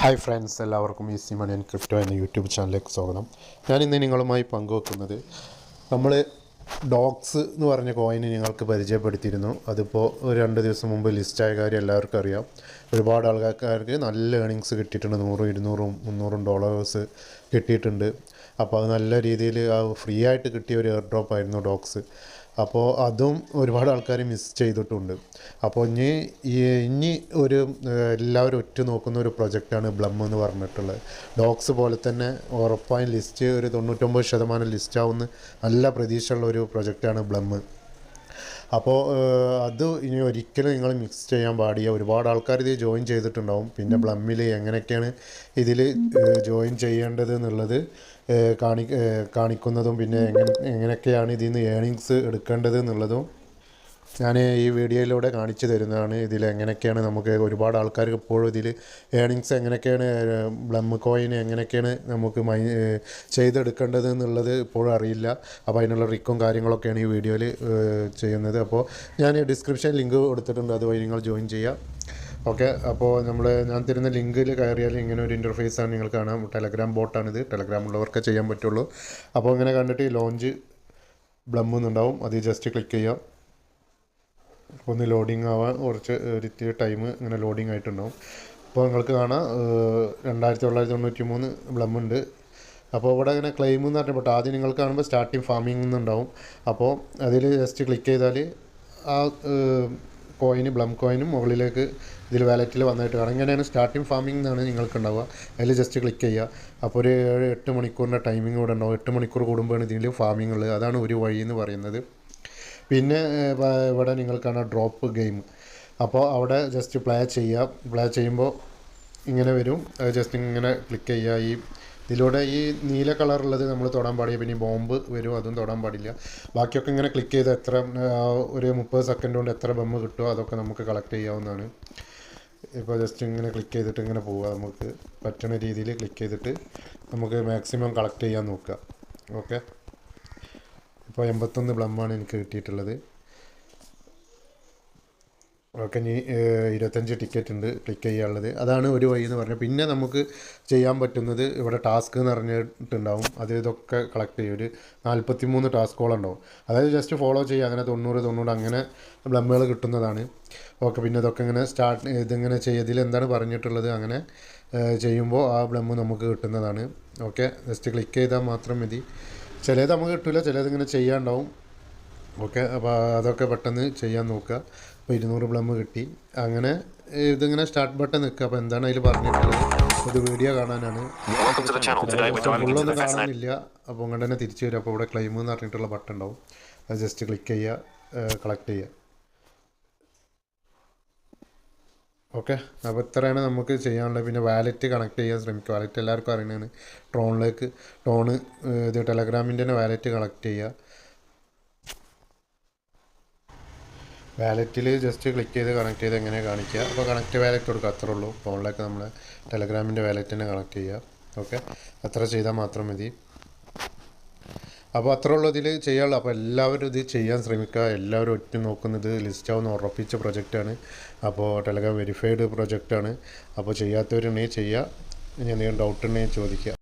Hi friends, എല്ലാവർക്കും easy money and crypto എന്ന YouTube ചാനലിലേക്ക് സ്വാഗതം. ഞാനിന്ന് നിങ്ങളുമായി പങ്കുവെക്കുന്നത് നമ്മൾ ഡോക്സ് എന്ന് പറഞ്ഞ കോയിന് നിങ്ങൾക്ക് പരിചയപ്പെടുത്തിയിരുന്നു. അതിപ്പോൾ ഒരു 2 ദിവസം മുമ്പ് ലിസ്റ്റായ കാര്യം എല്ലാവർക്കും അറിയാം. ഒരുപാട് ആൾക്കാർക്ക് നല്ല ഏണിങ്സ് കിട്ടിയിട്ടുണ്ട്. 100, 200, 300 ഡോളേഴ്സ് കിട്ടിയിട്ടുണ്ട്. അപ്പോൾ അത് നല്ല രീതിയിൽ ഫ്രീ ആയിട്ട് കിട്ടിയ ഒരു എയർ ഡ്രോപ്പ് ആയിരുന്നു ഡോക്സ്. അപ്പോൾ അതും ഒരുപാട് ആൾക്കാർ മിസ് ചെയ്തിട്ടുണ്ട്. അപ്പോൾ ഇനി ഒരു എല്ലാവരും നോക്കുന്ന ഒരു പ്രൊജക്റ്റാണ് ബ്ലം എന്ന് പറഞ്ഞിട്ടുള്ളത്. ഡോക്സ് പോലെ തന്നെ ഉറപ്പായും ലിസ്റ്റ് ഒരു 99% ലിസ്റ്റാവുന്ന നല്ല പ്രതീക്ഷയുള്ള ഒരു പ്രൊജക്റ്റാണ് ബ്ലം. അപ്പോൾ അത് ഇനി ഒരിക്കലും നിങ്ങൾ മിക്സ് ചെയ്യാൻ പാടില്ല. ഒരുപാട് ആൾക്കാർ ഇത് ജോയിൻ ചെയ്തിട്ടുണ്ടാവും. പിന്നെ ബ്ലമ്മിൽ എങ്ങനെയൊക്കെയാണ് ഇതിൽ ജോയിൻ ചെയ്യേണ്ടത് എന്നുള്ളത് കാണിക്കുന്നതും പിന്നെ എങ്ങനെയൊക്കെയാണ് ഇതിൽ നിന്ന് ഏണിങ്സ് എടുക്കേണ്ടത് എന്നുള്ളതും ഞാൻ ഈ വീഡിയോയിലൂടെ കാണിച്ചു തരുന്നതാണ്. ഇതിൽ എങ്ങനെയൊക്കെയാണ് നമുക്ക് ഒരുപാട് ആൾക്കാർക്ക് ഇപ്പോഴും ഇതിൽ ഏണിങ്സ് എങ്ങനെയൊക്കെയാണ് ബ്ലം കോയിൻ എങ്ങനെയൊക്കെയാണ് നമുക്ക് ചെയ്തെടുക്കേണ്ടത് എന്നുള്ളത് ഇപ്പോഴും അറിയില്ല. അപ്പോൾ അതിനുള്ള ട്രിക്കും കാര്യങ്ങളൊക്കെയാണ് ഈ വീഡിയോയിൽ ചെയ്യുന്നത്. അപ്പോൾ ഞാൻ ഡിസ്ക്രിപ്ഷൻ ലിങ്ക് കൊടുത്തിട്ടുണ്ട്, അതുവഴി നിങ്ങൾ ജോയിൻ ചെയ്യുക. ഓക്കെ, അപ്പോൾ ഞാൻ തരുന്ന ലിങ്കിൽ കയറിയാൽ ഇങ്ങനെ ഒരു ഇൻ്റർഫേസാണ് നിങ്ങൾ കാണാം. ടെലഗ്രാം ബോട്ടാണിത്. ടെലഗ്രാം ഉള്ളവർക്ക് ചെയ്യാൻ പറ്റുള്ളൂ. അപ്പോൾ ഇങ്ങനെ കണ്ടിട്ട് ഈ ലോഞ്ച് ബ്ലം എന്നുണ്ടാവും, അത് ജസ്റ്റ് ക്ലിക്ക് ചെയ്യാം. അപ്പോൾ ഒന്ന് ലോഡിങ് ആവാൻ കുറച്ച് ഒരു ടൈം ഇങ്ങനെ ലോഡിങ് ആയിട്ടുണ്ടാവും. അപ്പോൾ നിങ്ങൾക്ക് കാണാം 2993 ബ്ലം ഉണ്ട്. അപ്പോൾ ഇവിടെ ഇങ്ങനെ ക്ലെയിം എന്ന് പറഞ്ഞപ്പോൾ ആദ്യം നിങ്ങൾ കാണുമ്പോൾ സ്റ്റാർട്ടിങ് ഫാമിംഗ് എന്നുണ്ടാവും. അപ്പോൾ അതിൽ ജസ്റ്റ് ക്ലിക്ക് ചെയ്താൽ ആ കോയിന് ബ്ലം കോയിനും മുകളിലേക്ക് ഇതിൽ വാലറ്റിൽ വന്നിട്ട് കാണാം. ഇങ്ങനെയാണ് സ്റ്റാർട്ടിങ് ഫാമിംഗ് എന്നാണ് നിങ്ങൾക്ക് ഉണ്ടാവുക. അതിൽ ജസ്റ്റ് ക്ലിക്ക് ചെയ്യുക. അപ്പോൾ ഒരു 7-8 മണിക്കൂറിൻ്റെ ടൈമിംഗ് ഇവിടെ ഉണ്ടാവും. 8 മണിക്കൂർ കൂടുമ്പോഴാണ് ഇതിൽ ഫാമിംഗ് ഉള്ളത്. അതാണ് ഒരു വഴി എന്ന് പറയുന്നത്. പിന്നെ ഇവിടെ നിങ്ങൾക്കാണ് ഡ്രോപ്പ് ഗെയിം. അപ്പോൾ അവിടെ ജസ്റ്റ് പ്ലേ ചെയ്യുമ്പോൾ ഇങ്ങനെ വരും. ജസ്റ്റ് ഇങ്ങനെ ക്ലിക്ക് ചെയ്യുക. ഇതിലൂടെ ഈ നീല കളറുള്ളത് നമ്മൾ തൊടാൻ പാടില്ല. പിന്നെ ബോംബ് വരും, അതും തൊടാൻ പാടില്ല. ബാക്കിയൊക്കെ ഇങ്ങനെ ക്ലിക്ക് ചെയ്ത് ഒരു 30 സെക്കൻഡ് കൊണ്ട് എത്ര ബമ്മ് കിട്ടുമോ അതൊക്കെ നമുക്ക് കളക്ട് ചെയ്യാവുന്നതാണ്. ഇപ്പോൾ ജസ്റ്റ് ഇങ്ങനെ ക്ലിക്ക് ചെയ്തിട്ട് ഇങ്ങനെ പോവുക. നമുക്ക് പറ്റുന്ന രീതിയിൽ ക്ലിക്ക് ചെയ്തിട്ട് നമുക്ക് മാക്സിമം കളക്ട് ചെയ്യാൻ നോക്കുക. ഓക്കെ, ഇപ്പോൾ 81 ബ്ലമ്മാണ് എനിക്ക് കിട്ടിയിട്ടുള്ളത്. ഓക്കെ, ഇനി 25 ടിക്കറ്റ് ഉണ്ട് ക്ലിക്ക് ചെയ്യാനുള്ളത്. അതാണ് ഒരു വഴി എന്ന് പറഞ്ഞാൽ. പിന്നെ നമുക്ക് ചെയ്യാൻ പറ്റുന്നത് ഇവിടെ ടാസ്ക് എന്ന് പറഞ്ഞിട്ടുണ്ടാവും. ഇതൊക്കെ കളക്ട് ചെയ്യും. ഒരു 43 ടാസ്കുകളുണ്ടാവും. അതായത് ജസ്റ്റ് ഫോളോ ചെയ്യുക. അങ്ങനെ 90 അങ്ങനെ ബ്ലമ്മുകൾ കിട്ടുന്നതാണ്. ഓക്കെ, പിന്നെ ഇതൊക്കെ ഇങ്ങനെ ഇതിങ്ങനെ ചെയ്യതിൽ എന്താണ് പറഞ്ഞിട്ടുള്ളത് അങ്ങനെ ചെയ്യുമ്പോൾ ആ ബ്ലമ്മ് നമുക്ക് കിട്ടുന്നതാണ്. ഓക്കെ, ജസ്റ്റ് ക്ലിക്ക് ചെയ്താൽ മാത്രം മതി. ചിലത് നമുക്ക് കിട്ടില്ല, ചിലതിങ്ങനെ ചെയ്യാനുണ്ടാവും. ഓക്കെ, അപ്പോൾ അതൊക്കെ പെട്ടെന്ന് ചെയ്യാൻ നോക്കുക. അപ്പോൾ 200 ബ്ലം കിട്ടി. അങ്ങനെ ഇതിങ്ങനെ സ്റ്റാർട്ട് ബട്ടൺ നിൽക്കുക. അപ്പോൾ എന്താണ് അതിൽ പറഞ്ഞിട്ടുള്ളത്? ഒരു വീഡിയോ കാണാനാണ്. ഫുള്ളൊന്നും കാണാനില്ല. അപ്പോൾ അങ്ങനെ തന്നെ തിരിച്ചു വരും. അപ്പോൾ ഇവിടെ ക്ലെയിം എന്ന് പറഞ്ഞിട്ടുള്ള ബട്ടൺ ഉണ്ടാവും. അത് ജസ്റ്റ് ക്ലിക്ക് ചെയ്യുക, കളക്ട് ചെയ്യുക. ഓക്കെ, അപ്പോൾ ഇത്രയാണ് നമുക്ക് ചെയ്യാനുള്ളത്. പിന്നെ വാലറ്റ് കണക്ട് ചെയ്യാൻ ശ്രമിക്കുക. വാലറ്റ് എല്ലാവർക്കും അറിയുന്നതാണ്. ഇത് ടെലഗ്രാമിൻ്റെ തന്നെ വാലറ്റ് കണക്ട് ചെയ്യുക. വാലറ്റിൽ ജസ്റ്റ് ക്ലിക്ക് ചെയ്ത് കണക്ട് ചെയ്ത് എങ്ങനെ കാണിക്കുക. അപ്പോൾ കണക്ട് വാലറ്റ് കൊടുക്കുക, അത്രേ ഉള്ളൂ. ഫോണിലേക്ക് നമ്മൾ ടെലഗ്രാമിൻ്റെ വാലറ്റ് തന്നെ കണക്ട് ചെയ്യുക. ഓക്കെ, അത്ര ചെയ്താൽ മാത്രം മതി. അപ്പോൾ അത്ര ഉള്ളൂ ഇതിൽ ചെയ്യാനുള്ളൂ. അപ്പോൾ എല്ലാവരും ഇത് ചെയ്യാൻ ശ്രമിക്കുക. എല്ലാവരും നോക്കുന്നത് ലിസ്റ്റാവുന്ന ഉറപ്പിച്ച പ്രൊജക്റ്റാണ്. അപ്പോൾ ടെലഗ്രാം വെരിഫൈഡ് പ്രൊജക്റ്റാണ്. അപ്പോൾ ചെയ്യാത്തവരുണ്ടെങ്കിൽ ചെയ്യുക. ഇനി എന്തെങ്കിലും ഡൗട്ട് ഉണ്ടെങ്കിൽ ചോദിക്കുക.